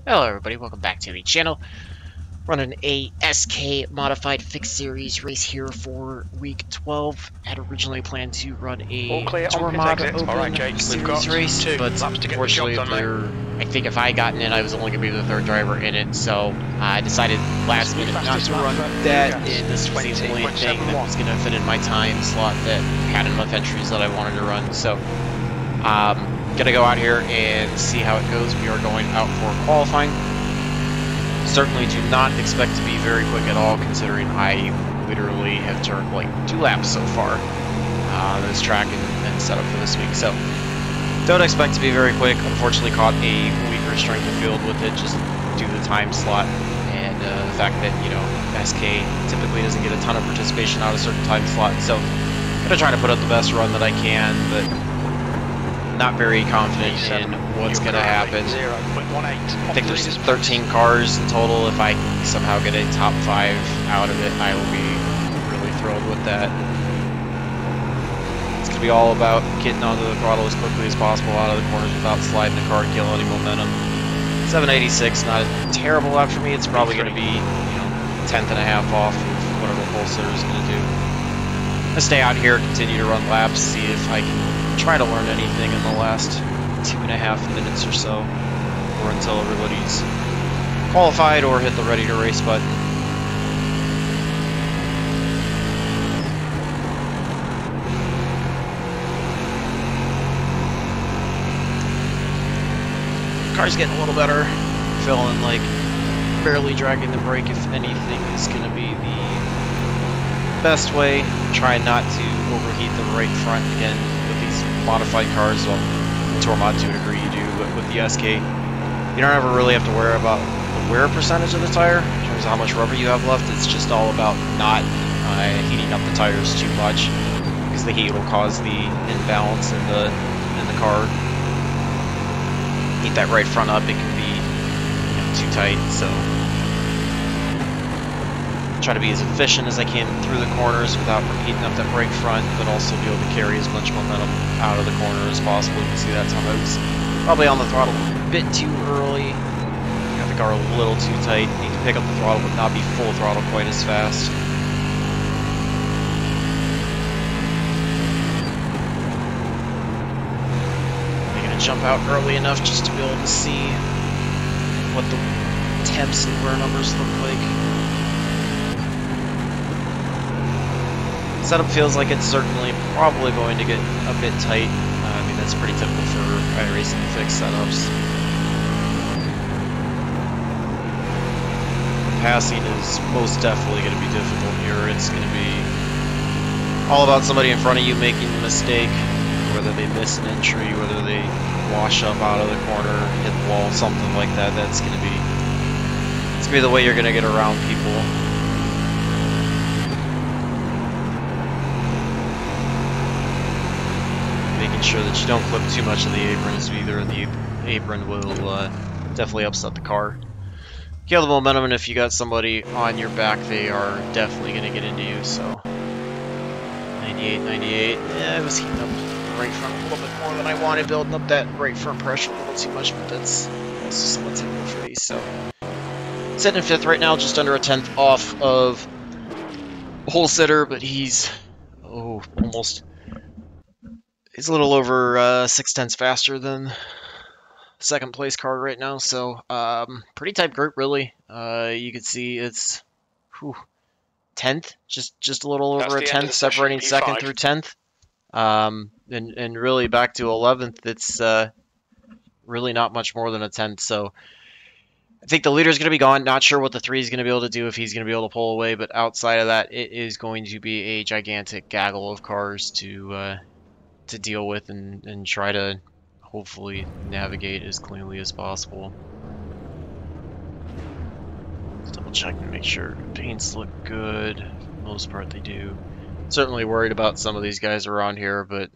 Hello everybody, welcome back to the channel. Running a SK Modified Fixed Series race here for week 12. Had originally planned to run a Tour Mod Open Series race, but unfortunately I think if I gotten in, I was only going to be the third driver in it, so I decided last minute not to run that, and this was the only thing that was going to fit in my time slot that had enough entries that I wanted to run, so gonna go out here and see how it goes. We are going out for qualifying. Certainly do not expect to be very quick at all, considering I literally have turned like 2 laps so far on this track and set up for this week. So don't expect to be very quick. Unfortunately caught a weaker strength of field with it just due to the time slot and the fact that, you know, SK typically doesn't get a ton of participation out of certain time slots. So I'm gonna try to put up the best run that I can, but not very confident in what's going to happen. I think there's 13 cars in total. If I somehow get a top 5 out of it, I will be really thrilled with that. It's going to be all about getting onto the throttle as quickly as possible out of the corners without sliding the car and killing any momentum. 786, not a terrible lap for me. It's probably going to be, you know, 10th and a half off of whatever Pulsar is going to do. I'm going to stay out here, continue to run laps, see if I can try to learn anything in the last 2.5 minutes or so, or until everybody's qualified or hit the ready to race button. Car's getting a little better, feeling like barely dragging the brake if anything is going to be the best way. Try not to overheat the right front again. Modified cars, well, Tour Mod to a degree you do, but with the SK, you don't ever really have to worry about the wear percentage of the tire in terms of how much rubber you have left. It's just all about not heating up the tires too much, because the heat will cause the imbalance in the car. Heat that right front up, it can be, you know, too tight, so try to be as efficient as I can through the corners without heating up that brake front, but also be able to carry as much momentum out of the corner as possible. You can see that time I was probably on the throttle a bit too early. Got the car a little too tight. Need to pick up the throttle but not be full throttle quite as fast. I'm gonna jump out early enough just to be able to see what the temps and wear numbers look like. Setup feels like it's certainly probably going to get a bit tight. I mean, that's pretty typical for iRacing fixed setups. Passing is most definitely going to be difficult here. It's going to be all about somebody in front of you making a mistake, whether they miss an entry, whether they wash up out of the corner, hit the wall, something like that. That's going to be the way you're going to get around people. Making sure that you don't clip too much of the aprons either. The apron will definitely upset the car. Kill the momentum, and if you got somebody on your back, they are definitely going to get into you. So 98, 98. Yeah, I was heating up the right front a little bit more than I wanted, building up that right front pressure a little too much, but that's also somewhat typical for these. So sitting in 5th right now, just under a 10th off of Hole Sitter, but he's almost. He's a little over 6/10 faster than second place car right now, so pretty tight group really. You can see it's 10th, just a little over a 10th, separating second through 10th, and really back to 11th. It's really not much more than a 10th. So I think the leader's going to be gone. Not sure what the 3 is going to be able to do, if he's going to be able to pull away, but outside of that, it is going to be a gigantic gaggle of cars to deal with and try to hopefully navigate as cleanly as possible. Let's double check and make sure paints look good. For the most part they do. Certainly worried about some of these guys around here, but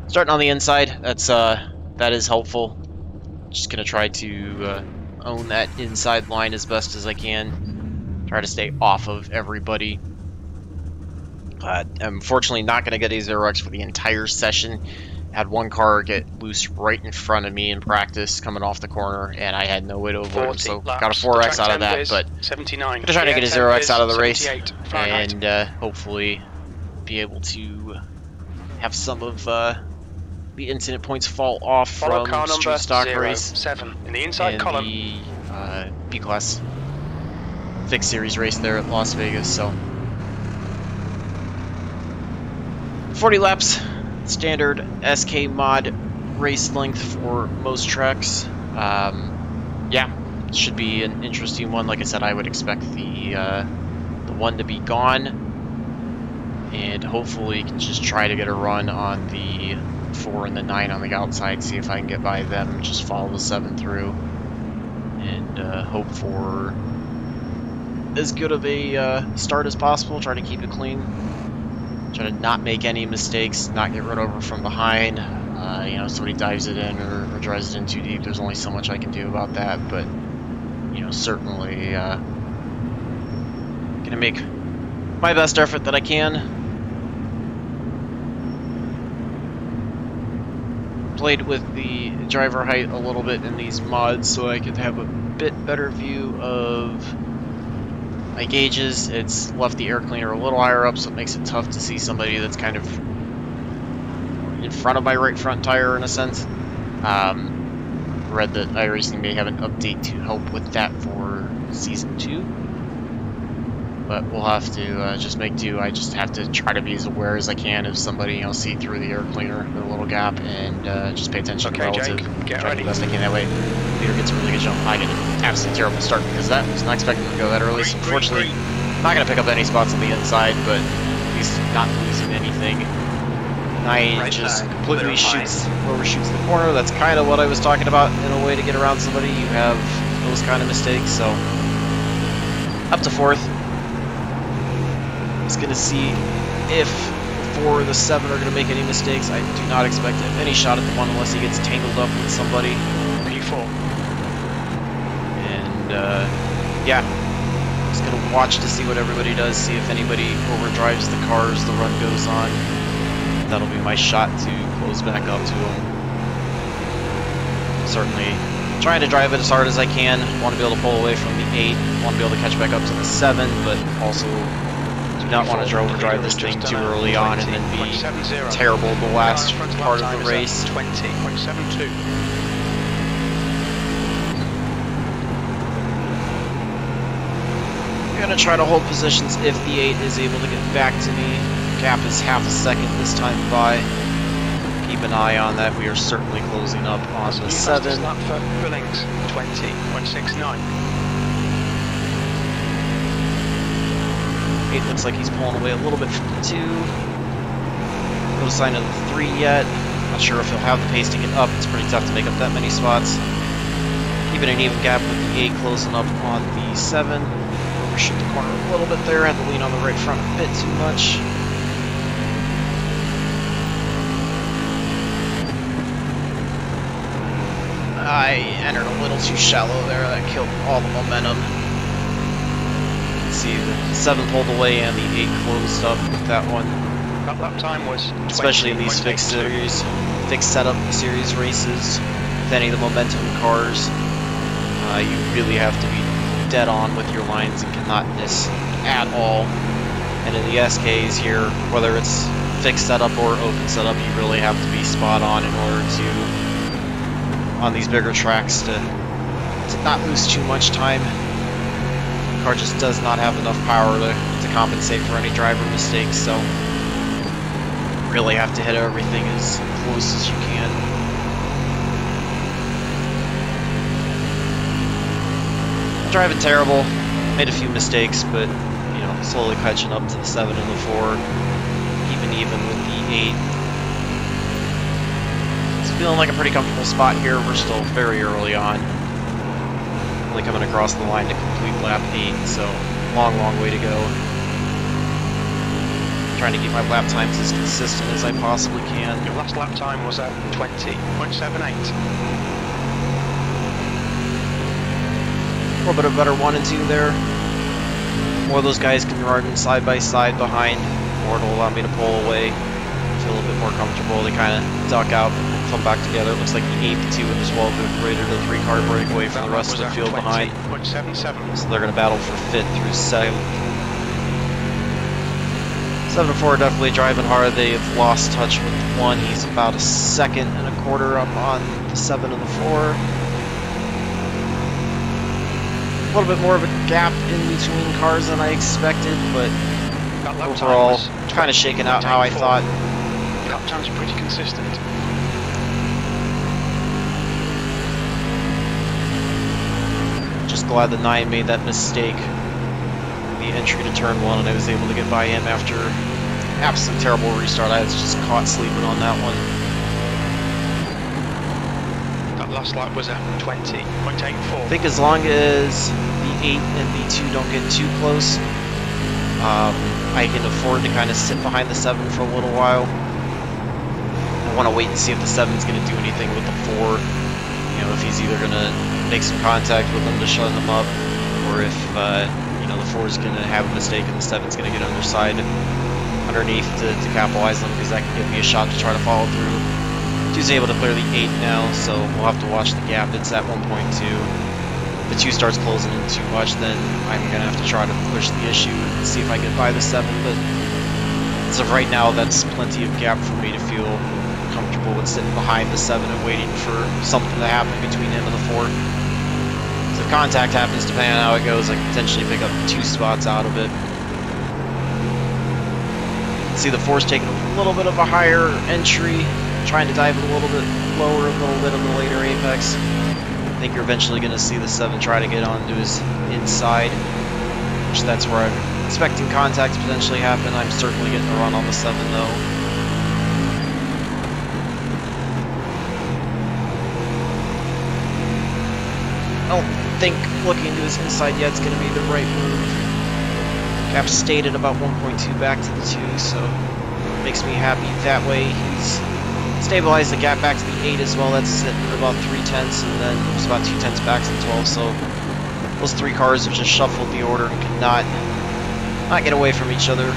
starting on the inside, that is helpful. Just gonna try to own that inside line as best as I can. Try to stay off of everybody. I'm fortunately not going to get a 0x for the entire session, Had one car get loose right in front of me in practice coming off the corner, and I had no way to avoid him, so got a 4X out of that, but I'm gonna try to get a 0X out of the race, and hopefully be able to have some of the incident points fall off from Street Stock Race 7 in the inside column. The B-Class Fixed Series race there at Las Vegas, so 40 laps, standard SK mod race length for most tracks. Yeah, should be an interesting one. Like I said, I would expect the one to be gone, and hopefully can just try to get a run on the 4 and the 9 on the outside, see if I can get by them, just follow the 7 through, and hope for as good of a start as possible. Try to keep it clean, try to not make any mistakes, not get run over from behind. You know, somebody dives it in or drives it in too deep, there's only so much I can do about that, but you know, certainly gonna make my best effort that I can. Played with the driver height a little bit in these mods so I could have a bit better view of my gauges. It's left the air cleaner a little higher up, so it makes it tough to see somebody that's kind of in front of my right front tire in a sense. Read that iRacing may have an update to help with that for Season 2. But we'll have to just make do. I just have to try to be as aware as I can if somebody, you know, see through the air cleaner with a little gap, and just pay attention to relative. Get try ready. to do the best I can that way. Peter gets a really good jump. I get an absolutely terrible start because that was not expecting to go that early. So unfortunately, I'm not going to pick up any spots on the inside, but at least not losing anything. 9 just completely overshoots the corner. That's kind of what I was talking about in a way to get around somebody. You have those kind of mistakes. So up to 4th. Just going to see if 4 or the 7 are going to make any mistakes. I do not expect any shot at the 1 unless he gets tangled up with somebody. P4. And yeah, just going to watch to see what everybody does, see if anybody overdrives the cars, the run goes on. That'll be my shot to close back up to him. Certainly trying to drive it as hard as I can. Want to be able to pull away from the 8, want to be able to catch back up to the 7, but also do not want to overdrive this thing too early on and then be terrible the last part of the race. 20.72. I'm going to try to hold positions if the 8 is able to get back to me. Gap is half a second this time by. Keep an eye on that. We are certainly closing up on the 7. Lap for Billings, 20.69. 8 looks like he's pulling away a little bit from the 2. No sign of the 3 yet. Not sure if he'll have the pace to get up. It's pretty tough to make up that many spots. Keeping an even gap with the 8 closing up on the 7. Overshoot the corner a little bit there. Had to lean on the right front a bit too much. I entered a little too shallow there. That killed all the momentum. You can see the 7 pulled away and the 8 closed up with that one. That lap time was 20. Especially in these fixed setup series races, with any of the momentum cars, you really have to be dead on with your lines and cannot miss at all. And in the SKs here, whether it's fixed setup or open setup, you really have to be spot on in order to, on these bigger tracks, to not lose too much time. The car just does not have enough power to compensate for any driver mistakes, so really have to hit everything as close as you can. Driving terrible, made a few mistakes, but you know, slowly catching up to the 7 and the 4, even with the 8. It's feeling like a pretty comfortable spot here. We're still very early on, only coming across the line to complete lap 8, so long way to go. Trying to keep my lap times as consistent as I possibly can. Your last lap time was at 20.78. A little bit of better 1 and 2 there. More of those guys can run side by side behind, more to allow me to pull away. feel a bit more comfortable. They kind of duck out and come back together. It looks like the 8th, 2 and as well rated a 3-car breakaway from the rest of the field behind. So they're going to battle for 5th through 7th. 7 and 4 are definitely driving hard. They've lost touch with 1. He's about a 2.25 up on the 7 and the 4. A little bit more of a gap in between cars than I expected, but overall, kind of shaking out how I thought. Lap times are pretty consistent. Just glad that 9 made that mistake. The entry to turn 1, and I was able to get by him after absolute terrible restart. I was just caught sleeping on that one. That last lap was at 20.84. I think as long as the 8 and the 2 don't get too close, I can afford to kind of sit behind the 7 for a little while. I want to wait and see if the 7's going to do anything with the 4. You know, if he's either going to make some contact with them to shut them up, or if you know, the 4's going to have a mistake and the 7's going to get underneath to capitalize them, because that can give me a shot to try to follow through. 2's able to clear the 8 now, so we'll have to watch the gap. It's at 1.2. If the 2 starts closing in too much, then I'm going to have to try to push the issue and see if I get by the 7, but as of right now, that's plenty of gap for me to feel comfortable with sitting behind the 7 and waiting for something to happen between him and the 4. So if contact happens, depending on how it goes, I can potentially pick up 2 spots out of it. See, the 4's taking a little bit of a higher entry, trying to dive a little bit lower, a little bit of the later apex. I think you're eventually going to see the 7 try to get onto his inside, which that's where I'm expecting contact to potentially happen. I'm certainly getting a run on the 7 though. I don't think looking into his inside yet is going to be the right move. Gap stayed at about 1.2 back to the 2, so it makes me happy that way. He's stabilized the gap back to the 8 as well. That's sitting at about 3/10, and then it was about 2/10 back to the 12. So those 3 cars have just shuffled the order and could not get away from each other.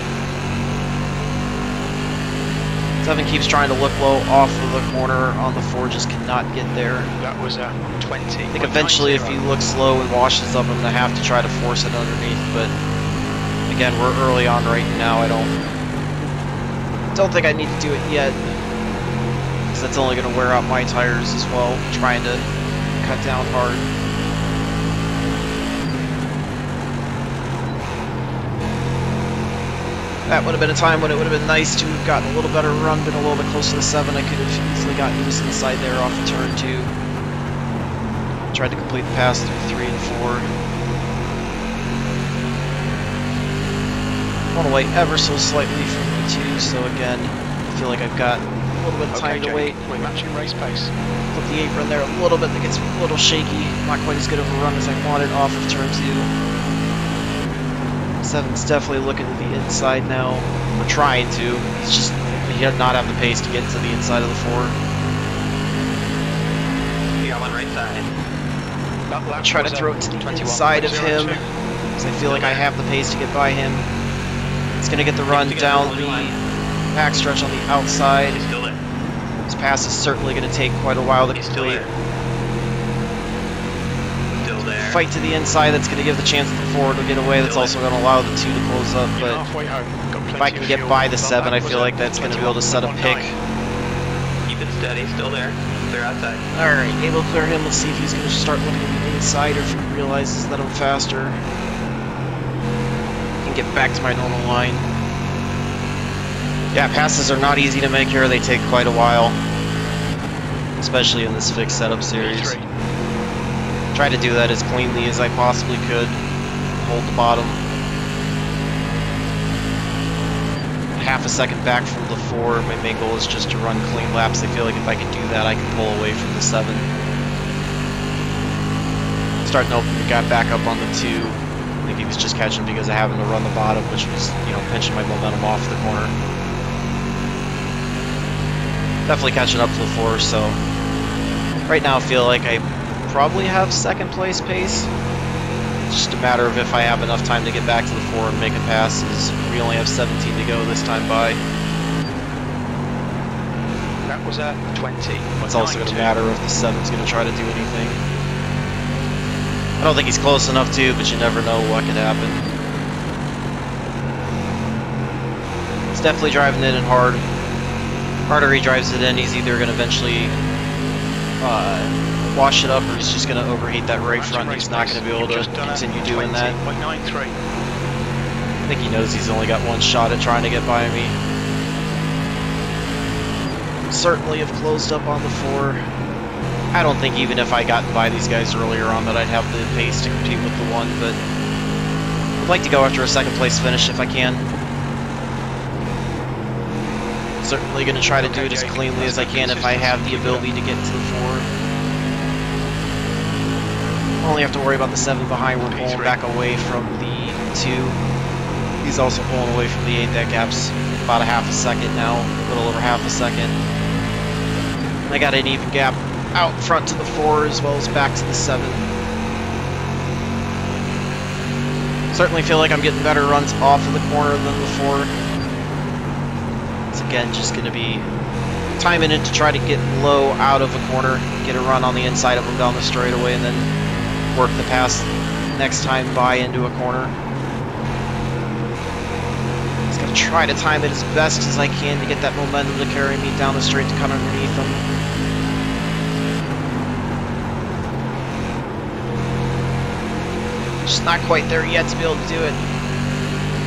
7 keeps trying to look low off of the corner on the 4, just cannot get there. That was at 20. I think eventually if he looks low and washes up, I'm going to have to try to force it underneath, but again, we're early on right now. I don't think I need to do it yet, because that's only going to wear out my tires as well, trying to cut down hard. That would have been a time when it would have been nice to have gotten a little better run, been a little bit closer to the 7. I could have easily gotten his inside there off of turn 2. Tried to complete the pass through 3 and 4. Went away ever so slightly from the 2, so again, I feel like I've got a little bit of time to wait. We're matching race pace. Put the apron there a little bit, that gets a little shaky. Not quite as good of a run as I wanted off of turn 2. 7's definitely looking to the inside now. We're trying to. He's just, he does not have the pace to get to the inside of the 4. The on right side. I'll try to throw it to the inside of him, because I feel like I have the pace to get by him. He's going to get the run down the back stretch on the outside. His pass is certainly going to take quite a while to complete. Fight to the inside, that's going to give the chance that the 4 to get away. That's also going to allow the 2 to close up, but if I can get by the 7, I feel like that's going to be able to set a pick. Keep it steady, still there. Clear outside. Alright, able to clear him. Let's see if he's going to start looking at the inside, or if he realizes that I'm faster. And get back to my normal line. Yeah, passes are not easy to make here. They take quite a while, especially in this fixed setup series. Try to do that as cleanly as I possibly could. Hold the bottom. Half a second back from the 4. My main goal is just to run clean laps. I feel like if I can do that, I can pull away from the 7. Starting to open the gap back up on the 2. I think he was just catching because of having to run the bottom, which was, you know, pinching my momentum off the corner. Definitely catching up to the 4, so right now I feel like I probably have second place pace. It's just a matter of if I have enough time to get back to the 4 and make a pass, as we only have 17 to go this time by. lap was a 20. It's also going to matter if the 7's going to try to do anything. I don't think he's close enough to, but you never know what could happen. He's definitely driving it in hard. Harder he drives it in, he's either going to eventually wash it up, or he's just going to overheat that right front. He's not going to be able to continue doing that. I think he knows he's only got one shot at trying to get by me. Certainly have closed up on the 4. I don't think even if I gotten by these guys earlier on that I'd have the pace to compete with the 1, but I'd like to go after a second place finish if I can. Certainly going to try to do it as cleanly as I can if I have the ability to get to the 4. Only have to worry about the 7 behind. We're pulling back away from the 2. He's also pulling away from the 8. That gap's about a half a second now, a little over half a second. I got an even gap out front to the 4 as well as back to the 7. Certainly feel like I'm getting better runs off of the corner than the 4. It's again just going to be timing it to try to get low out of a corner, get a run on the inside of them down the straightaway, and then work the pass next time by into a corner. Just going to try to time it as best as I can to get that momentum to carry me down the straight to cut underneath them. Just not quite there yet to be able to do it.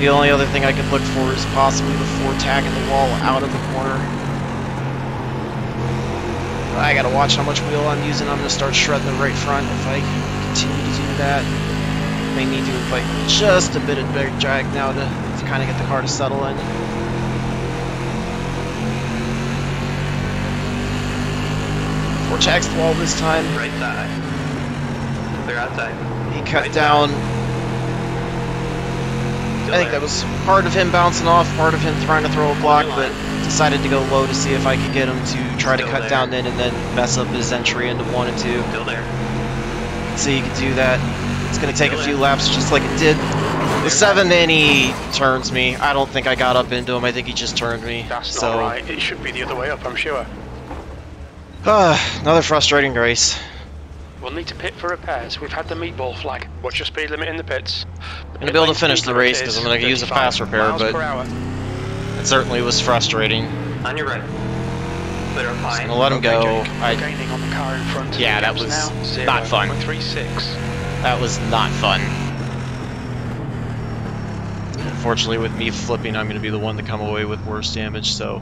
The only other thing I could look for is possibly the 4 tagging the wall out of the corner. I gotta watch how much wheel I'm using. I'm gonna start shredding the right front if I continue to do that. May need to invite just a bit of big drag now to kind of get the car to settle in. Four tags the wall this time. Right side. Clear outside. He cut down. I think that was part of him bouncing off, part of him trying to throw a block, but decided to go low to see if I could get him to try to cut down in and then mess up his entry into 1 and 2. Still there. So you can do that. It's going to take a few laps just like it did. The 7, and he turns me. I don't think I got up into him. I think he just turned me. That's not right. It should be the other way up, I'm sure. Another frustrating race. We'll need to pit for repairs. We've had the meatball flag. What's your speed limit in the pits? I'm going to be able to finish the race because I'm going to use a fast repair, but it certainly was frustrating. On your right. Clear up high. I'm going to let him go. Gaining on the car in front. Yeah, that was not fun. 0.36. That was not fun. Unfortunately, with me flipping, I'm going to be the one to come away with worse damage, so...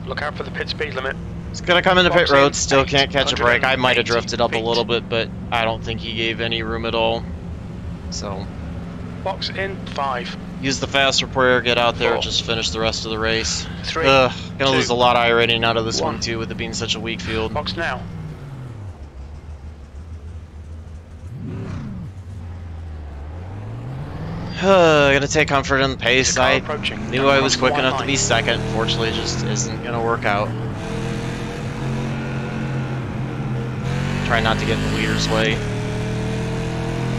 Look out for the pit speed limit. He's going to come into pit road, still can't catch a break. I might have drifted up a little bit, but I don't think he gave any room at all. So... Box in 5. Use the fast repair, get out there, just finish the rest of the race. 3. Gonna lose a lot of iRacing out of this one too, with it being such a weak field. Box now. Gonna take comfort in the pace. I approaching. knew I was quick enough to be second. Unfortunately, it just isn't gonna work out. Try not to get in the leader's way.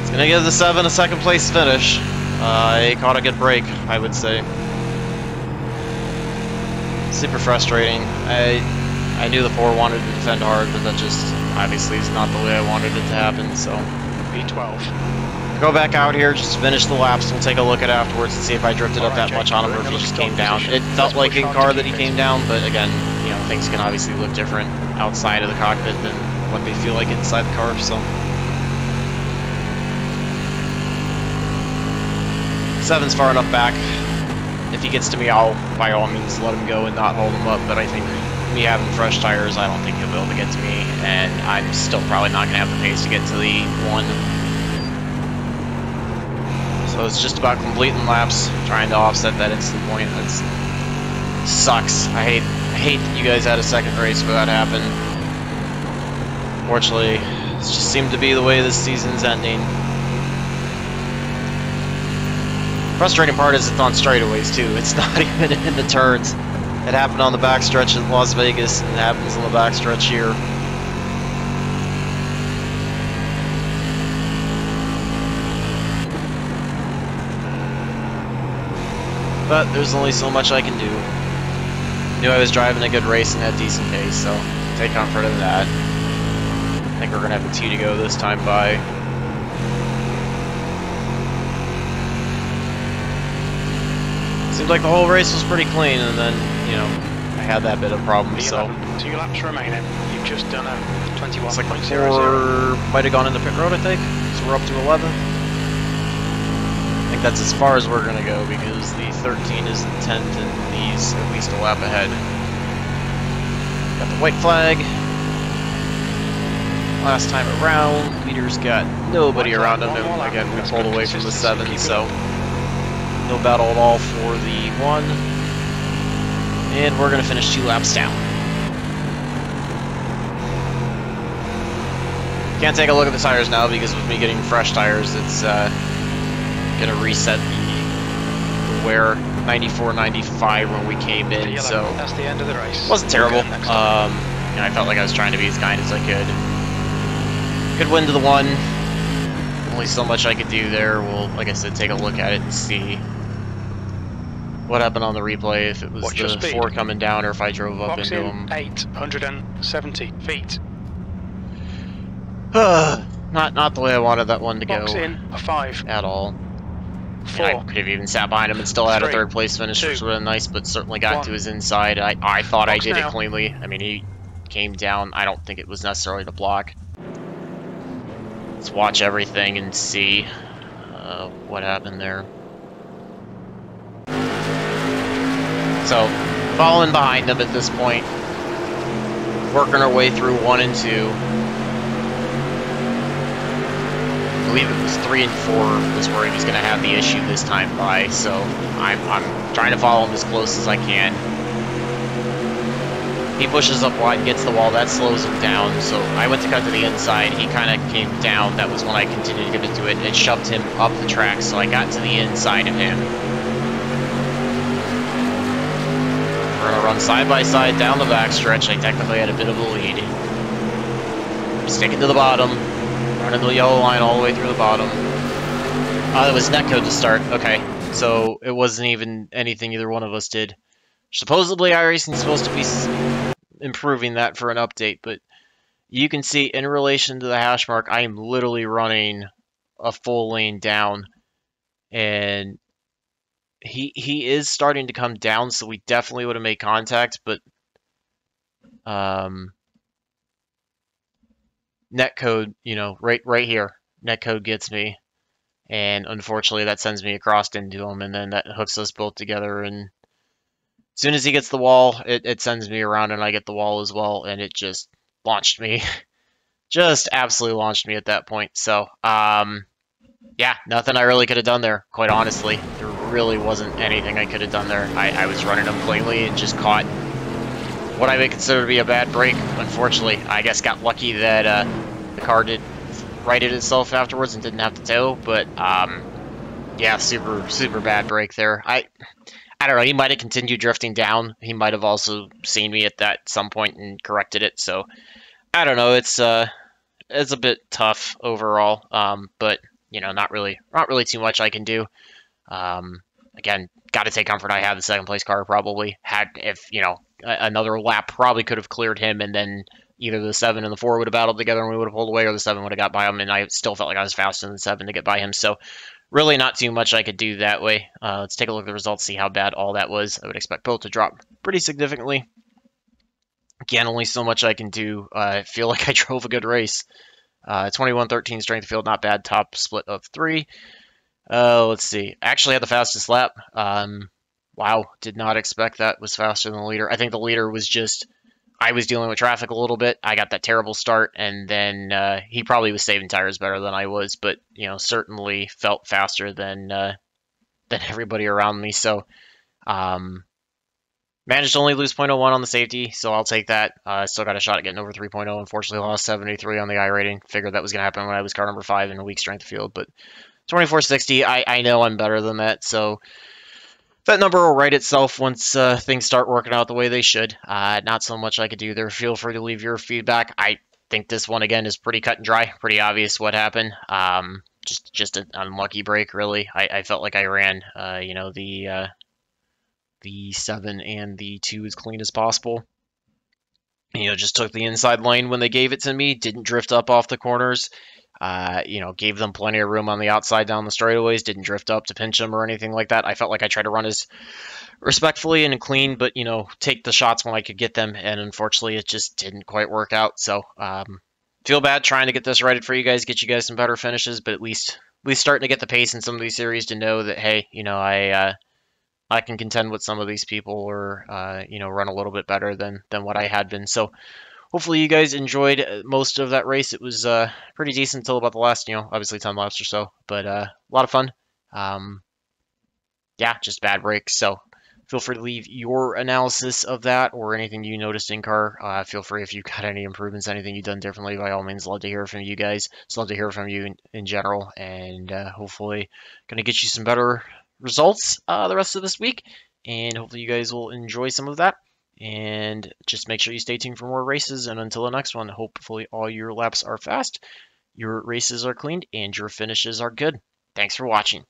It's gonna give the 7 a second place finish. He caught a good break, I would say. Super frustrating. I knew the 4 wanted to defend hard, but that just obviously is not the way I wanted it to happen, so. B12. Go back out here, just finish the laps. We'll take a look at it afterwards and see if I drifted up that much on him or if he just came down. It felt like in car that he came down, but again, you know, things can obviously look different outside of the cockpit than what they feel like inside the car, so. 7's far enough back. If he gets to me, I'll by all means let him go and not hold him up, but I think me having fresh tires, I don't think he'll be able to get to me, and I'm still probably not going to have the pace to get to the 1. So it's just about completing laps, trying to offset that instant point. That sucks. I hate that you guys had a second race where that happened. Fortunately, it just seemed to be the way this season's ending. Frustrating part is it's on straightaways too. It's not even in the turns. It happened on the backstretch at Las Vegas, and it happens on the backstretch here. But there's only so much I can do. Knew I was driving a good race and had decent pace, so take comfort in that. I think we're going to have a 2 to go this time by. Seemed like the whole race was pretty clean, and then, you know, I had that bit of problem, so... 2 laps remaining. You've just done a 21.00. It's like 4 might have gone into pit road, I think, so we're up to 11. I think that's as far as we're going to go, because the 13 is the 10th, and he's at least a lap ahead. Got the white flag. Last time around, leader's got nobody around him. Again, we pulled away from the 7, so no battle at all for the 1. And we're going to finish 2 laps down. Can't take a look at the tires now, because with me getting fresh tires, it's going to reset the wear 94, 95 when we came in, so that's the end of the race. Wasn't terrible. And I felt like I was trying to be as kind as I could. Good win to the 1. Only so much I could do there. We'll, like I said, take a look at it and see what happened on the replay, if it was the 4 coming down or if I drove up into him. 870 feet. Not the way I wanted that one to go. Box in a 5. At all. 4. I could have even sat behind him and still had a 3rd place finish, which would have been nice, but certainly got to his inside. I thought I did it cleanly. I mean, he came down. I don't think it was necessarily the block. Let's watch everything and see what happened there. So, following behind him at this point, working our way through 1 and 2. I believe it was 3 and 4 was where he was going to have the issue this time by, so I'm trying to follow him as close as I can. He pushes up wide, gets the wall, that slows him down, so I went to cut to the inside, he kind of came down, that was when I continued to get into it, and it shoved him up the track, so I got to the inside of him. We're going to run side by side down the backstretch. I technically had a bit of a lead. Sticking to the bottom, running the yellow line all the way through the bottom. It was netcode to start, okay, so it wasn't even anything either one of us did. Supposedly iRacing is supposed to be improving that for an update, but you can see in relation to the hash mark, I am literally running a full lane down, and he is starting to come down, so we definitely would have made contact, but netcode, you know, right here, netcode gets me, and unfortunately that sends me across into him, and then that hooks us both together, and as soon as he gets the wall, it sends me around and I get the wall as well, and it just launched me. Just absolutely launched me at that point. So, yeah, nothing I really could have done there, quite honestly. There really wasn't anything I could have done there. I was running him cleanly and just caught what I would consider to be a bad break. Unfortunately, I guess got lucky that the car did righted itself afterwards and didn't have to tow, but, yeah, super bad break there. I don't know, he might have continued drifting down. He might have also seen me at that some point and corrected it. So, I don't know, it's a bit tough overall. But, you know, not really too much I can do. Again, got to take comfort. I had the 2nd place car probably. If, you know, another lap probably could have cleared him, and then either the 7 and the 4 would have battled together and we would have pulled away, or the 7 would have got by him, and I still felt like I was faster than the 7 to get by him. So, really not too much I could do that way. Let's take a look at the results, see how bad all that was. I would expect both to drop pretty significantly. Again, only so much I can do. I feel like I drove a good race. 21-13 strength of field, not bad. Top split of 3. Let's see. Actually had the fastest lap. Wow, did not expect that was faster than the leader. I think the leader was just... I was dealing with traffic a little bit. I got that terrible start, and then he probably was saving tires better than I was, but, you know, certainly felt faster than everybody around me. So, managed to only lose 0.01 on the safety, so I'll take that. Still got a shot at getting over 3.0. Unfortunately, lost 73 on the iRating. Figured that was going to happen when I was car number 5 in a weak strength of field, but 2460, I know I'm better than that, so... that number will right itself once things start working out the way they should. Not so much I could do there. Feel free to leave your feedback. I think this one, again, is pretty cut and dry. Pretty obvious what happened. Just an unlucky break, really. I felt like I ran, you know, the the 7 and the 2 as clean as possible. You know, just took the inside lane when they gave it to me, didn't drift up off the corners. You know, gave them plenty of room on the outside down the straightaways, didn't drift up to pinch them or anything like that. I felt like I tried to run as respectfully and clean, but, you know, take the shots when I could get them, and unfortunately it just didn't quite work out. So, feel bad trying to get this righted for you guys, get you guys some better finishes, but at least starting to get the pace in some of these series to know that, hey, you know, I can contend with some of these people, or you know, run a little bit better than what I had been. So hopefully you guys enjoyed most of that race. It was pretty decent until about the last, you know, obviously 10 laps or so, but a lot of fun. Yeah, just bad brakes. So feel free to leave your analysis of that or anything you noticed in car. Feel free if you got any improvements, anything you've done differently. By all means, love to hear from you guys. Just love to hear from you in general, and hopefully gonna get you some better results the rest of this week, and hopefully you guys will enjoy some of that. And just make sure you stay tuned for more races, and until the next one, hopefully all your laps are fast, your races are cleaned, and your finishes are good. Thanks for watching.